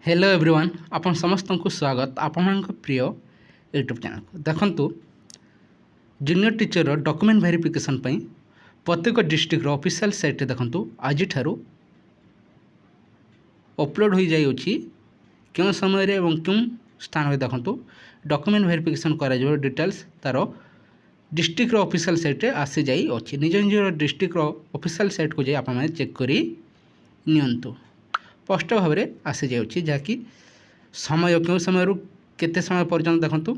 Hello everyone आपण समस्त को स्वागत आपण प्रिय यूट्यूब चैनल को देखंतु जूनियर टीचर डॉक्यूमेंट वेरिफिकेशन पई प्रत्येक डिस्ट्रिक्ट ऑफिशियल साइट रे देखंतु आज ठारू अपलोड हो जाई अछि क्यों समय रे एवं क्यों स्थान रे देखंतु डॉक्यूमेंट वेरिफिकेशन करा जो डिटेल्स तार डिस्ट्रिक्ट ऑफिशियल साइट रे आसी जाई अछि निज निज डिस्ट्रिक्ट ऑफिशियल साइट को जाई आपण चेक करी नियंतु स्पष्ट भाव में आसी जाऊँगी जहाँकि समय क्यों समय केते समय पर्यंत देखंतु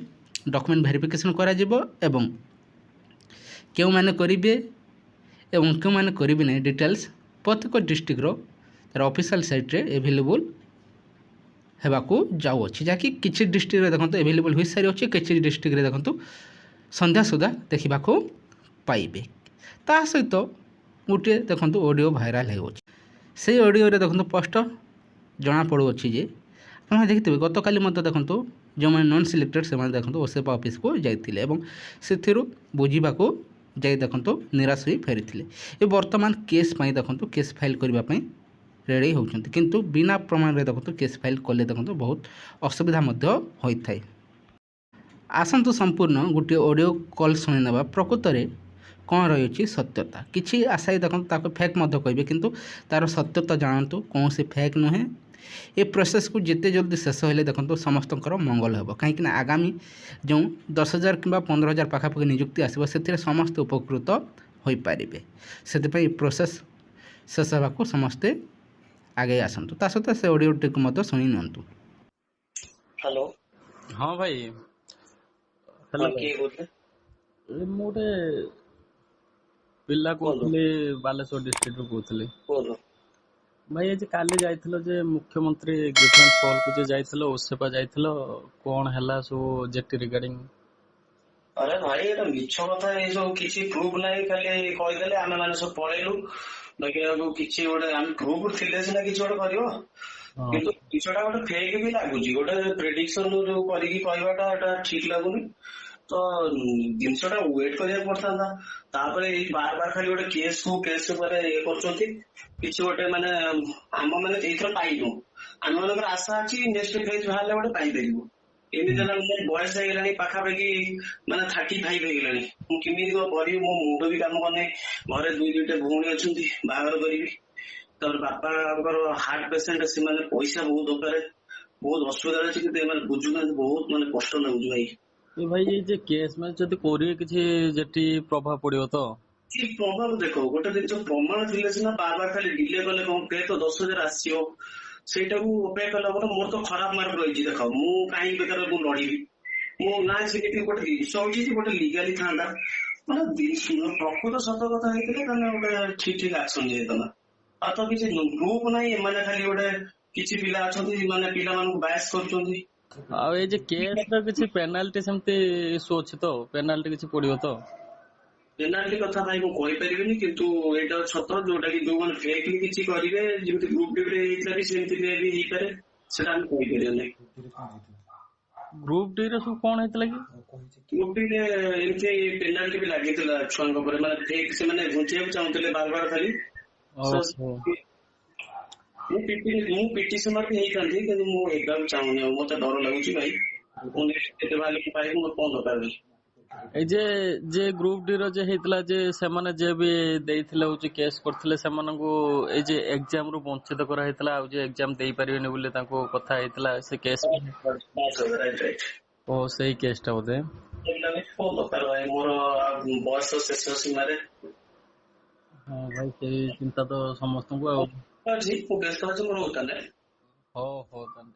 डॉक्यूमेंट वेरिफिकेशन करा जिवो एवं क्यों माने करिवे एवं क्यों माने करिवे नै डिटेल्स प्रत्येक डिस्ट्रिक्ट रो तार ऑफिशियल साइट रे अवेलेबल हेबाकू जाऊ अछि जहाँकि किछि डिस्ट्रिक्ट रे देखंतु अवेलेबल होई सारी अछि किछि डिस्ट्रिक्ट रे देखंतु संध्या सुधा देखिबाकू पाइबे ता सहित गोटे देखंतु ऑडियो वायरल हो से ऑडियो रे देखंतु स्पष्ट जना पड़ुअछि जे आप देखिए गत काली मत देखंतु जो मैंने नॉन सिलेक्टेड से देखंतु ओसेपा ऑफिस को जाइथिले एवं सेथिरु बुझीबाकू जाई देखंतु निराश होई फेरिथिले ए वर्तमान केस पई देखंतु केस फाइल करबा पई रेडी होउछंती किंतु बिना प्रमाण रे देखंतु केस फाइल कले देखंतु बहुत असुविधा मध्य होई थाई। आसंतु संपूर्ण गोटे ऑडियो कॉल सुनि नेबा प्रकृत रे कौन रही सत्यता किसी आशायी देखो फेक कहे किंतु तार सत्यता जानतु कौन से फेक नुहे ये प्रोसेस को जिते जल्दी शेष होले देखो समस्त मंगल हो कहीं आगामी जो 10,000 कि 15,000 पाखापाखि निजुक्ति आसो से समस्ते उपकृत हो पारे से प्रोसेस शेष होगा समस्ते आगे आसतु ता सहित से ऑडियो टी शुणी नियंतु। हेलो हाँ भाई हेलो किए मोटे पिला कहते बालेश्वर डिस्ट्रिक्ट कहते भाई आज काली जाइथिलो जे मुख्यमंत्री ग्रीफेंस कॉल को जे जाइथिलो ओसेपा जाइथिलो कोन हला सो जेटी रिगार्डिंग अरे भाई एटा मिछ कथा ए जो किछि प्रूफ नाही खाली कहि देले आमे माने सब पळेलु बाकी अब किछि गोटे हम प्रूफ थिले सिना किछि गोटे करियो किंतु किछटा गोटे फेक भी लागुची गोटे प्रेडिक्शन जो करिकी कहबाटा एटा ठीक लागुनी तो जिनसटा वेट करिया पड़ता तापरे बार बार खाली गोटे केस ऊपर ये करछंती किछि गोटे माने हम माने एथर पाइनु हम मानकर आशा अछि नेक्स्ट फेज बाहरले गोटे पाइ देलिबो एमिति ना मोर बयस हो गेलानी पाखापाखि माने 35 हो गेलानी मु किमिति को करी मो मुंड भी काम करने घरे दुई दुईटा भौणी अछंती बाहर करिवि तर बापाकर हार्ट पेशेंट से माने पैसा बहुत दरकार बहुत असुविधा अछि कि माने बुझुना बहुत माने कष्ट लागु भाई भाई ये जे केस में जदि कोरी किछि जेटी प्रभाव पड़ियो तो कि प्रभाव देखो गोटे दिन जो प्रमाण थिले सिना बार बार खाली डिले कले कोन पे तो 10,000 आसीओ सेटा को पे कला पर मोर तो खराब मार्क रही देखो मु काई बेकार मु लड़ीबी मु ना सिटी गोटे सोची गोटे लीगली थांदा माने दिन प्रकृत सत कथा हेतिले तने गोटे ठीक ठीक एक्शन जेतना आ तो किछि ग्रुप नाही माने खाली गोटे किछि पिला अछंती माने पिला मानक बायस करछंती आ ए जे केस र किछि पेनाल्टी समते इशू अछि तो पेनाल्टी किछि पड़ियो तो पेनाल्टी कथा भाई मु कहि परिबिनी किंतु एटा सत जोटा कि जो मन फेक किछि करिवे जेमति ग्रुप डी रे हेतला भी सेमति भी ही करे सेटा हम कहि परियो नै ग्रुप डी रे सब कोन हेतला कि ग्रुप डी रे एमति पेनाल्टी भी लागितला छुआंग पर माने फेक से माने घुंचेब चाहतले बार बार खाली मु पिटिशनर भी हेई कांदी कि मु एग्जाम चाहूनी मते डर लागुची भाई कोन एते भाले की पाइ मु कोन दरकार ए जे ग्रुप डी रो जे हेतला जे से माने जे भी देइथिले होची केस करथिले से मानकू ए जे एग्जाम रु वंचित करा हेतला आ जे एग्जाम देई परिबेनी बोले ताको कथा हेतला से केस राइट ओ सही केसटा होते एला में कोन दरकार भाई मोर बॉस शेष सीमा रे हां भाई सही चिंता तो समस्त को जी को व्यस्त अछि मोर होता नै हो तन